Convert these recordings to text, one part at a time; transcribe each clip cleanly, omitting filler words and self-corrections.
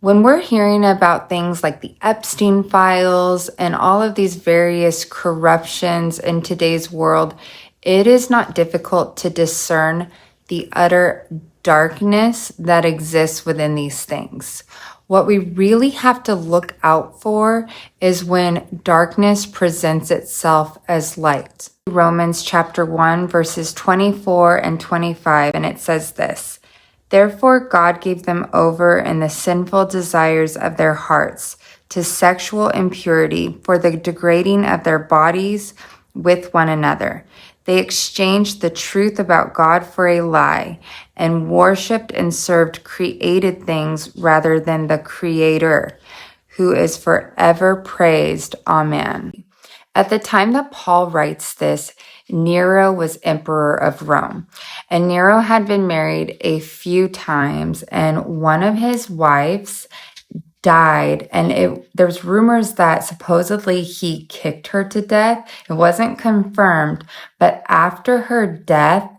When we're hearing about things like the Epstein files and all of these various corruptions in today's world, it is not difficult to discern the utter darkness that exists within these things. What we really have to look out for is when darkness presents itself as light. Romans chapter 1, verses 24 and 25, and it says this: Therefore, God gave them over in the sinful desires of their hearts to sexual impurity for the degrading of their bodies with one another. They exchanged the truth about God for a lie and worshiped and served created things rather than the Creator, who is forever praised. Amen. At the time that Paul writes this, Nero was emperor of Rome, and Nero had been married a few times, and one of his wives died, and there's rumors that supposedly he kicked her to death. It wasn't confirmed, but after her death,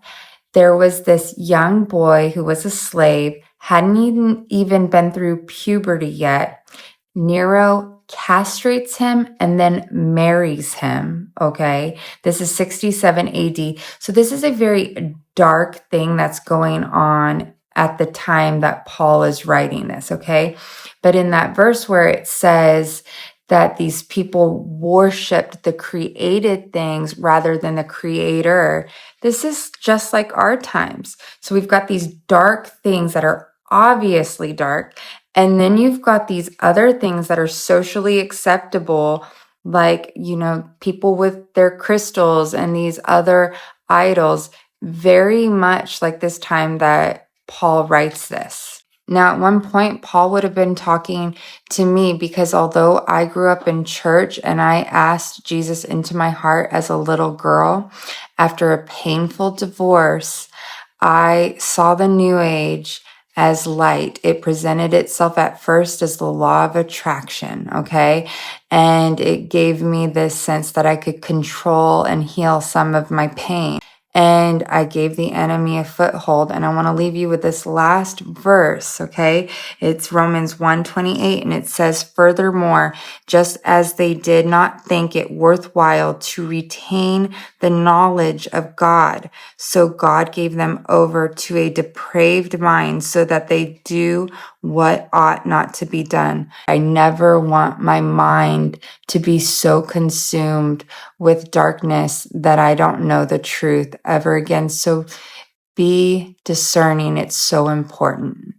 there was this young boy who was a slave, hadn't even been through puberty yet. Nero castrates him and then marries him. Okay. This is 67 AD. So this is a very dark thing that's going on at the time that Paul is writing this. Okay. But in that verse where it says that these people worshiped the created things rather than the Creator, this is just like our times. So we've got these dark things that are obviously dark. And then you've got these other things that are socially acceptable, like, people with their crystals and these other idols, very much like this time that Paul writes this. Now, at one point, Paul would have been talking to me because although I grew up in church and I asked Jesus into my heart as a little girl, after a painful divorce, I saw the New Age as light. It presented itself at first as the law of attraction, okay? And it gave me this sense that I could control and heal some of my pain. And I gave the enemy a foothold. And I want to leave you with this last verse, okay? It's Romans 1:28, and it says, Furthermore, just as they did not think it worthwhile to retain the knowledge of God, so God gave them over to a depraved mind so that they do what ought not to be done. I never want my mind to be so consumed with darkness that I don't know the truth ever again. So be discerning. It's so important.